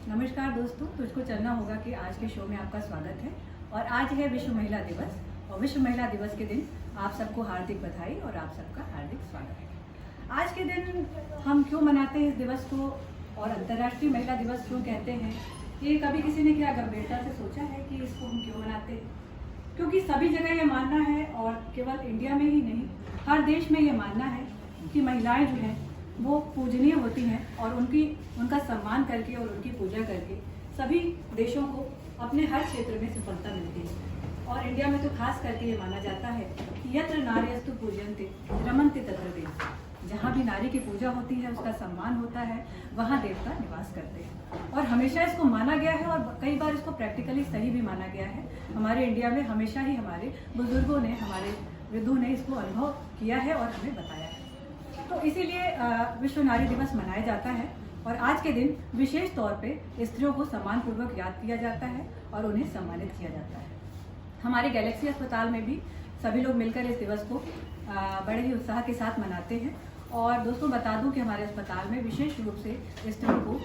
नमस्कार दोस्तों, तुझको चलना होगा कि आज के शो में आपका स्वागत है। और आज है विश्व महिला दिवस और विश्व महिला दिवस के दिन आप सबको हार्दिक बधाई और आप सबका हार्दिक स्वागत है। आज के दिन हम क्यों मनाते हैं इस दिवस को और अंतर्राष्ट्रीय महिला दिवस क्यों कहते हैं, ये कभी किसी ने क्या गंभीरता से सोचा है कि इसको हम क्यों मनाते हैं? क्योंकि सभी जगह ये मानना है और केवल इंडिया में ही नहीं, हर देश में ये मानना है कि महिलाएं जो हैं वो पूजनीय होती हैं और उनका सम्मान करके और उनकी पूजा करके सभी देशों को अपने हर क्षेत्र में सफलता मिलती है। और इंडिया में तो खास करके ये माना जाता है कि यत्र नार्यस्तु पूजन्ते रमन्ते तत्र देवता, जहाँ भी नारी की पूजा होती है, उसका सम्मान होता है, वहाँ देवता निवास करते हैं। और हमेशा इसको माना गया है और कई बार इसको प्रैक्टिकली सही भी माना गया है। हमारे इंडिया में हमेशा ही हमारे बुजुर्गों ने, हमारे विदुओं ने इसको अनुभव किया है और हमें बताया है। तो इसीलिए विश्व नारी दिवस मनाया जाता है और आज के दिन विशेष तौर पे स्त्रियों को सम्मानपूर्वक याद किया जाता है और उन्हें सम्मानित किया जाता है। हमारे गैलेक्सी अस्पताल में भी सभी लोग मिलकर इस दिवस को बड़े ही उत्साह के साथ मनाते हैं। और दोस्तों बता दूं कि हमारे अस्पताल में विशेष रूप से स्त्रियों को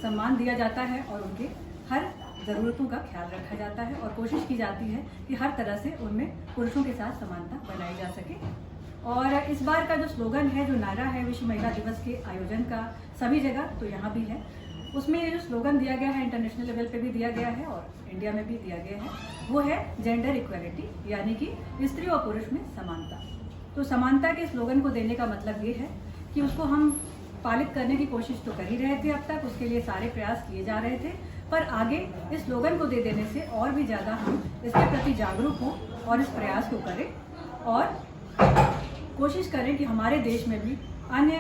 सम्मान दिया जाता है और उनके हर ज़रूरतों का ख्याल रखा जाता है और कोशिश की जाती है कि हर तरह से उनमें पुरुषों के साथ समानता बनाई जा सके। और इस बार का जो स्लोगन है, जो नारा है विश्व महिला दिवस के आयोजन का सभी जगह, तो यहाँ भी है, उसमें ये जो स्लोगन दिया गया है इंटरनेशनल लेवल पे भी दिया गया है और इंडिया में भी दिया गया है, वो है जेंडर इक्वालिटी, यानी कि स्त्री और पुरुष में समानता। तो समानता के स्लोगन को देने का मतलब ये है कि उसको हम पालित करने की कोशिश तो कर ही रहे थे अब तक, उसके लिए सारे प्रयास किए जा रहे थे, पर आगे इस स्लोगन को दे देने से और भी ज़्यादा हम इसके प्रति जागरूक हों और इस प्रयास को करें और कोशिश करें कि हमारे देश में भी अन्य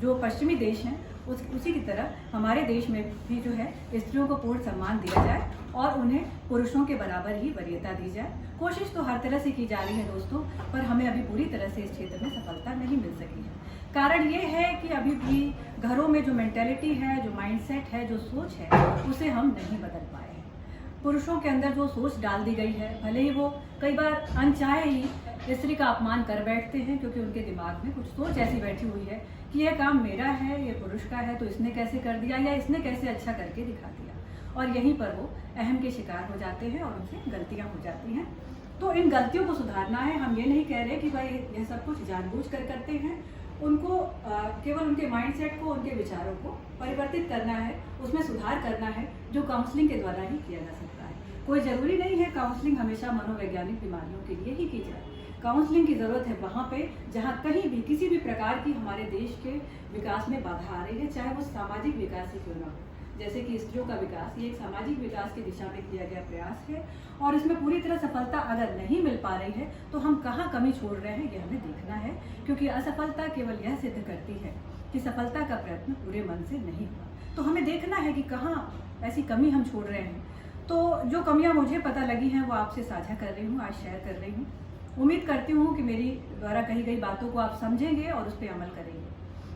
जो पश्चिमी देश हैं उसी की तरह हमारे देश में भी जो है स्त्रियों को पूर्ण सम्मान दिया जाए और उन्हें पुरुषों के बराबर ही वरीयता दी जाए। कोशिश तो हर तरह से की जा रही है दोस्तों, पर हमें अभी पूरी तरह से इस क्षेत्र में सफलता नहीं मिल सकी है। कारण ये है कि अभी भी घरों में जो मेंटेलिटी है, जो माइंडसेट है, जो सोच है, उसे हम नहीं बदल पाए हैं। पुरुषों के अंदर जो सोच डाल दी गई है, भले ही वो कई बार अनचाहे ही स्त्री का अपमान कर बैठते हैं, क्योंकि उनके दिमाग में कुछ सोच ऐसी बैठी हुई है कि यह काम मेरा है, ये पुरुष का है, तो इसने कैसे कर दिया या इसने कैसे अच्छा करके दिखा दिया। और यहीं पर वो अहम के शिकार हो जाते हैं और उनसे गलतियां हो जाती हैं। तो इन गलतियों को सुधारना है। हम ये नहीं कह रहे कि भाई यह सब कुछ जानबूझ कर करते हैं, उनको केवल उनके माइंडसेट को, उनके विचारों को परिवर्तित करना है, उसमें सुधार करना है, जो काउंसलिंग के द्वारा ही किया जा सकता है। कोई ज़रूरी नहीं है काउंसलिंग हमेशा मनोवैज्ञानिक बीमारियों के लिए ही की जाए। काउंसलिंग की ज़रूरत है वहाँ पे जहाँ कहीं भी किसी भी प्रकार की हमारे देश के विकास में बाधा आ रही है, चाहे वो सामाजिक विकास ही क्यों ना हो। जैसे कि स्त्रियों का विकास, ये एक सामाजिक विकास की दिशा में किया गया प्रयास है और इसमें पूरी तरह सफलता अगर नहीं मिल पा रही है तो हम कहाँ कमी छोड़ रहे हैं, ये हमें देखना है। क्योंकि असफलता केवल यह सिद्ध करती है कि सफलता का प्रयत्न पूरे मन से नहीं हुआ। तो हमें देखना है कि कहाँ ऐसी कमी हम छोड़ रहे हैं। तो जो कमियाँ मुझे पता लगी हैं वो आपसे साझा कर रही हूँ, आज शेयर कर रही हूँ। उम्मीद करती हूँ कि मेरी द्वारा कही गई बातों को आप समझेंगे और उस पर अमल करेंगे।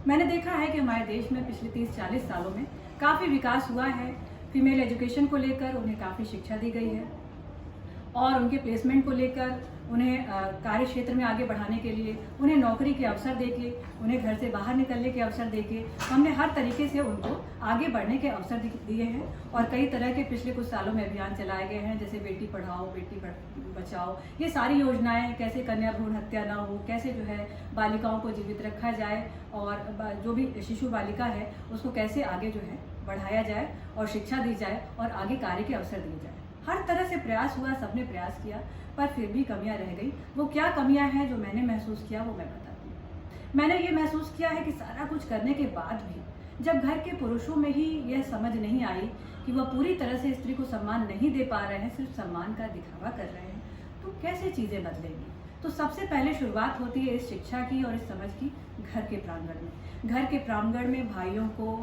मैंने देखा है कि हमारे देश में पिछले 30-40 सालों में काफ़ी विकास हुआ है। फीमेल एजुकेशन को लेकर उन्हें काफ़ी शिक्षा दी गई है और उनके प्लेसमेंट को लेकर उन्हें कार्य क्षेत्र में आगे बढ़ाने के लिए, उन्हें नौकरी के अवसर देके, उन्हें घर से बाहर निकलने के अवसर देके हमने हर तरीके से उनको आगे बढ़ने के अवसर दिए हैं। और कई तरह के पिछले कुछ सालों में अभियान चलाए गए हैं, जैसे बेटी पढ़ाओ बेटी बचाओ, ये सारी योजनाएं, कैसे कन्या भ्रूण हत्या ना हो, कैसे जो है बालिकाओं को जीवित रखा जाए और जो भी शिशु बालिका है उसको कैसे आगे जो है बढ़ाया जाए और शिक्षा दी जाए और आगे कार्य के अवसर दिए जाए। हर तरह से प्रयास हुआ, सबने प्रयास किया, पर फिर भी कमियां रह गई। वो क्या कमियां हैं जो मैंने महसूस किया वो मैं बताती हूँ। मैंने ये महसूस किया है कि सारा कुछ करने के बाद भी जब घर के पुरुषों में ही यह समझ नहीं आई कि वह पूरी तरह से स्त्री को सम्मान नहीं दे पा रहे हैं, सिर्फ सम्मान का दिखावा कर रहे हैं, तो कैसे चीज़ें बदलेंगी। तो सबसे पहले शुरुआत होती है इस शिक्षा की और इस समझ की घर के प्रांगण में। घर के प्रांगण में भाइयों को,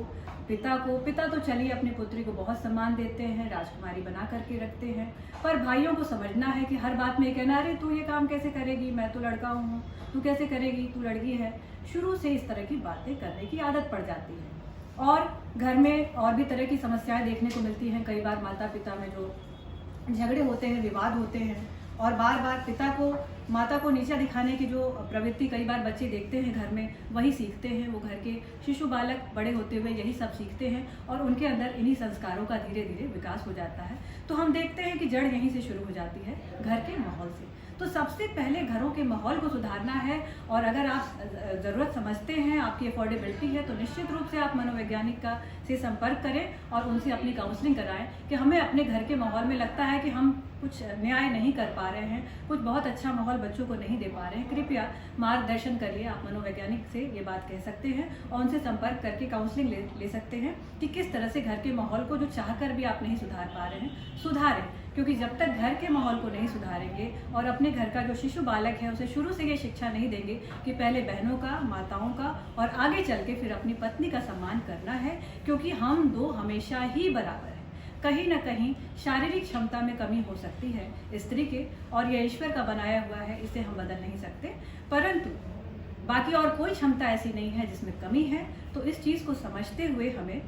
पिता तो चलिए अपनी पुत्री को बहुत सम्मान देते हैं, राजकुमारी बना करके रखते हैं, पर भाइयों को समझना है कि हर बात में कहना, अरे तू ये काम कैसे करेगी, मैं तो लड़का हूँ, तू कैसे करेगी, तू लड़की है। शुरू से इस तरह की बातें करने की आदत पड़ जाती है और घर में और भी तरह की समस्याएं देखने को मिलती हैं। कई बार माता पिता में जो झगड़े होते हैं, विवाद होते हैं और बार बार पिता को माता को नीचा दिखाने की जो प्रवृत्ति कई बार बच्चे देखते हैं घर में, वही सीखते हैं। वो घर के शिशु बालक बड़े होते हुए यही सब सीखते हैं और उनके अंदर इन्हीं संस्कारों का धीरे धीरे विकास हो जाता है। तो हम देखते हैं कि जड़ यहीं से शुरू हो जाती है, घर के माहौल से। तो सबसे पहले घरों के माहौल को सुधारना है, और अगर आप ज़रूरत समझते हैं, आपकी अफोर्डेबिलिटी है, तो निश्चित रूप से आप मनोवैज्ञानिक का से संपर्क करें और उनसे अपनी काउंसलिंग कराएं कि हमें अपने घर के माहौल में लगता है कि हम कुछ न्याय नहीं कर पा रहे हैं, कुछ बहुत अच्छा माहौल बच्चों को नहीं दे पा रहे हैं, कृपया मार्गदर्शन करिए। आप मनोवैज्ञानिक से ये बात कह सकते हैं और उनसे संपर्क करके काउंसलिंग ले सकते हैं कि किस तरह से घर के माहौल को, जो चाहकर भी आप नहीं सुधार पा रहे हैं, सुधारें। क्योंकि जब तक घर के माहौल को नहीं सुधारेंगे और अपने घर का जो शिशु बालक है उसे शुरू से ये शिक्षा नहीं देंगे कि पहले बहनों का, माताओं का और आगे चल के फिर अपनी पत्नी का सम्मान करना है, क्योंकि हम दो हमेशा ही बराबर हैं। कहीं ना कहीं शारीरिक क्षमता में कमी हो सकती है स्त्री के, और यह ईश्वर का बनाया हुआ है, इसे हम बदल नहीं सकते, परंतु बाकी और कोई क्षमता ऐसी नहीं है जिसमें कमी है। तो इस चीज़ को समझते हुए हमें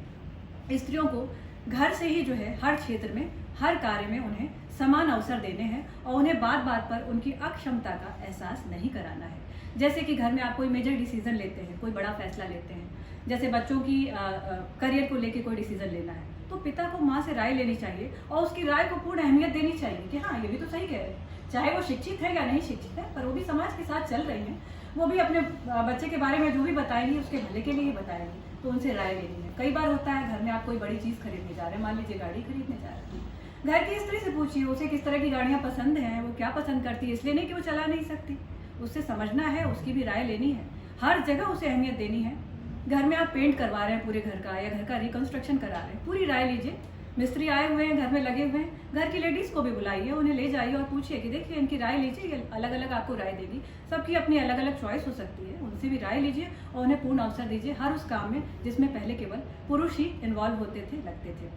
स्त्रियों को घर से ही जो है हर क्षेत्र में, हर कार्य में उन्हें समान अवसर देने हैं और उन्हें बात बात पर उनकी अक्षमता का एहसास नहीं कराना है। जैसे कि घर में आप कोई मेजर डिसीजन लेते हैं, कोई बड़ा फैसला लेते हैं, जैसे बच्चों की करियर को लेके कोई डिसीजन लेना है, तो पिता को माँ से राय लेनी चाहिए और उसकी राय को पूर्ण अहमियत देनी चाहिए कि हाँ, ये भी तो सही कह रहे हैं, चाहे वो शिक्षित है या नहीं शिक्षित है, पर वो भी समाज के साथ चल रही हैं, वो भी अपने बच्चे के बारे में जो भी बताएंगी उसके भले के लिए ही बताएंगी, तो उनसे राय लेनी है। कई बार होता है घर में आप कोई बड़ी चीज़ खरीदने जा रहे हैं, मान लीजिए गाड़ी खरीदने जा रहे हैं, घर की स्त्री से पूछिए उसे किस तरह की गाड़ियाँ पसंद हैं, वो क्या पसंद करती है। इसलिए नहीं कि वो चला नहीं सकती, उससे समझना है, उसकी भी राय लेनी है, हर जगह उसे अहमियत देनी है। घर में आप पेंट करवा रहे हैं पूरे घर का, या घर का रिकंस्ट्रक्शन करा रहे हैं, पूरी राय लीजिए। मिस्त्री आए हुए हैं, घर में लगे हुए हैं, घर की लेडीज़ को भी बुलाइए, उन्हें ले जाइए और पूछिए कि देखिए इनकी राय लीजिए, ये अलग अलग आपको राय देगी। सबकी अपनी अलग अलग चॉइस हो सकती है, उनसे भी राय लीजिए और उन्हें पूर्ण अवसर दीजिए हर उस काम में जिसमें पहले केवल पुरुष ही इन्वॉल्व होते थे, लगते थे।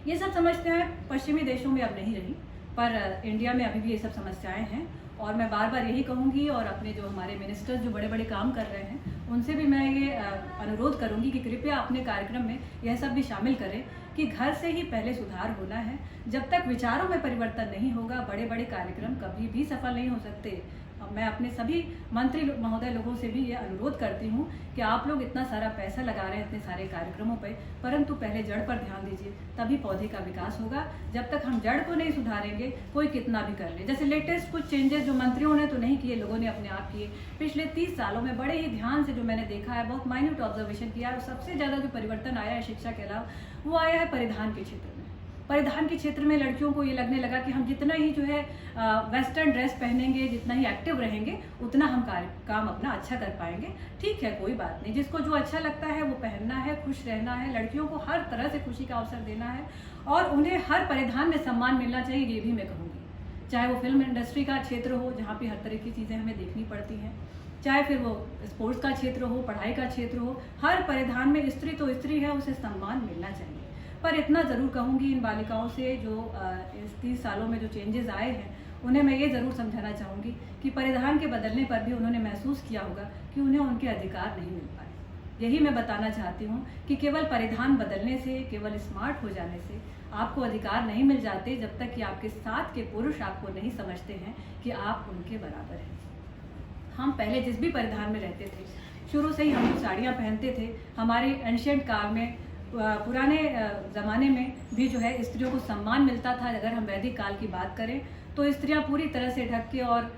ये सब समस्याएं पश्चिमी देशों में अब नहीं रही, पर इंडिया में अभी भी ये सब समस्याएं हैं। और मैं बार बार यही कहूँगी, और अपने जो हमारे मिनिस्टर्स जो बड़े बड़े काम कर रहे हैं उनसे भी मैं ये अनुरोध करूँगी कि कृपया अपने कार्यक्रम में यह सब भी शामिल करें कि घर से ही पहले सुधार होना है। जब तक विचारों में परिवर्तन नहीं होगा, बड़े बड़े कार्यक्रम कभी भी सफल नहीं हो सकते। मैं अपने सभी मंत्री महोदय लोगों से भी ये अनुरोध करती हूँ कि आप लोग इतना सारा पैसा लगा रहे हैं इतने सारे कार्यक्रमों पे, परंतु पहले जड़ पर ध्यान दीजिए, तभी पौधे का विकास होगा। जब तक हम जड़ को नहीं सुधारेंगे, कोई कितना भी कर ले। जैसे लेटेस्ट कुछ चेंजेस जो मंत्रियों ने तो नहीं किए, लोगों ने अपने आप किए। पिछले 30 सालों में बड़े ही ध्यान से जो मैंने देखा है, बहुत माइन्यूट ऑब्जर्वेशन किया है, और सबसे ज़्यादा जो परिवर्तन आया है शिक्षा के अलावा, वो आया है परिधान के क्षेत्र में। परिधान के क्षेत्र में लड़कियों को ये लगने लगा कि हम जितना ही जो है वेस्टर्न ड्रेस पहनेंगे, जितना ही एक्टिव रहेंगे, उतना हम काम अपना अच्छा कर पाएंगे। ठीक है, कोई बात नहीं, जिसको जो अच्छा लगता है वो पहनना है, खुश रहना है। लड़कियों को हर तरह से खुशी का अवसर देना है और उन्हें हर परिधान में सम्मान मिलना चाहिए, ये भी मैं कहूँगी। चाहे वो फिल्म इंडस्ट्री का क्षेत्र हो, जहाँ पे हर तरह की चीज़ें हमें देखनी पड़ती हैं, चाहे फिर वो स्पोर्ट्स का क्षेत्र हो, पढ़ाई का क्षेत्र हो, हर परिधान में स्त्री तो स्त्री है, उसे सम्मान मिलना चाहिए। पर इतना ज़रूर कहूँगी इन बालिकाओं से जो इस 30 सालों में जो चेंजेस आए हैं, उन्हें मैं ये ज़रूर समझाना चाहूँगी कि परिधान के बदलने पर भी उन्होंने महसूस किया होगा कि उन्हें उनके अधिकार नहीं मिल पाए। यही मैं बताना चाहती हूँ कि केवल परिधान बदलने से, केवल स्मार्ट हो जाने से आपको अधिकार नहीं मिल जाते, जब तक कि आपके साथ के पुरुष आपको नहीं समझते हैं कि आप उनके बराबर हैं। हम पहले जिस भी परिधान में रहते थे, शुरू से ही हम जो साड़ियाँ पहनते थे, हमारे एंशिएंट काल में, पुराने ज़माने में भी जो है स्त्रियों को सम्मान मिलता था। अगर हम वैदिक काल की बात करें तो स्त्रियां पूरी तरह से ढक के और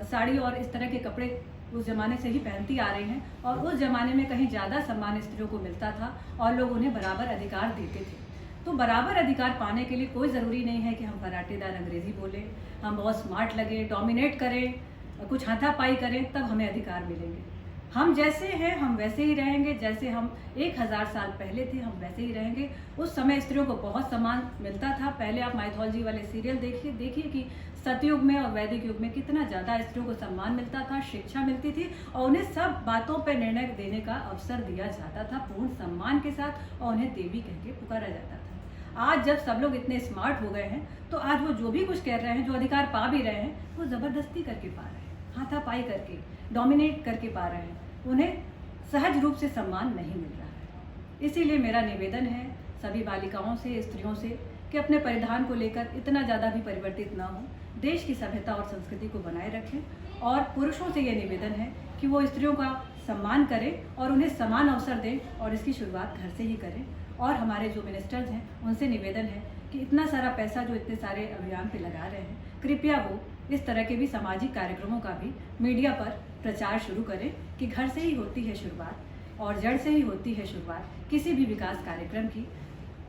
साड़ी और इस तरह के कपड़े उस ज़माने से ही पहनती आ रही हैं, और उस ज़माने में कहीं ज़्यादा सम्मान स्त्रियों को मिलता था और लोग उन्हें बराबर अधिकार देते थे। तो बराबर अधिकार पाने के लिए कोई ज़रूरी नहीं है कि हम फराटेदार अंग्रेज़ी बोलें, हम बहुत स्मार्ट लगे, डोमिनेट करें, कुछ हाथापाई करें, तब हमें अधिकार मिलेंगे। हम जैसे हैं हम वैसे ही रहेंगे, जैसे हम 1000 साल पहले थे हम वैसे ही रहेंगे। उस समय स्त्रियों को बहुत सम्मान मिलता था। पहले आप माइथोलॉजी वाले सीरियल देखिए कि सतयुग में और वैदिक युग में कितना ज़्यादा स्त्रियों को सम्मान मिलता था, शिक्षा मिलती थी और उन्हें सब बातों पर निर्णय देने का अवसर दिया जाता था पूर्ण सम्मान के साथ, और उन्हें देवी कह के पुकारा जाता था। आज जब सब लोग इतने स्मार्ट हो गए हैं, तो आज वो जो भी कुछ कह रहे हैं, जो अधिकार पा भी रहे हैं, वो ज़बरदस्ती करके पा रहे हैं, हाथापाई करके, डोमिनेट करके पा रहे हैं। उन्हें सहज रूप से सम्मान नहीं मिल रहा है। इसीलिए मेरा निवेदन है सभी बालिकाओं से, स्त्रियों से, कि अपने परिधान को लेकर इतना ज़्यादा भी परिवर्तित ना हो, देश की सभ्यता और संस्कृति को बनाए रखें और पुरुषों से ये निवेदन है कि वो स्त्रियों का सम्मान करें और उन्हें समान अवसर दें और इसकी शुरुआत घर से ही करें। और हमारे जो मिनिस्टर्स हैं उनसे निवेदन है कि इतना सारा पैसा जो इतने सारे अभियान पे लगा रहे हैं, कृपया वो इस तरह के भी सामाजिक कार्यक्रमों का भी मीडिया पर प्रचार शुरू करें कि घर से ही होती है शुरुआत और जड़ से ही होती है शुरुआत किसी भी विकास कार्यक्रम की।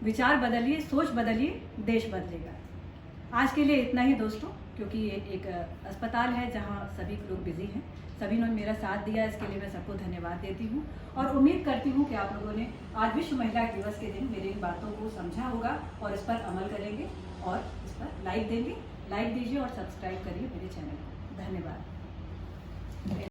विचार बदलिए, सोच बदलिए, देश बदलेगा। आज के लिए इतना ही दोस्तों, क्योंकि ये एक अस्पताल है जहां सभी लोग बिजी हैं। सभी ने मेरा साथ दिया, इसके लिए मैं सबको धन्यवाद देती हूँ और उम्मीद करती हूँ कि आप लोगों ने आज विश्व महिला दिवस के दिन मेरी इन बातों को समझा होगा और इस पर अमल करेंगे और इस पर लाइक देंगे। लाइक दीजिए और सब्सक्राइब करिए मेरे चैनल को। धन्यवाद।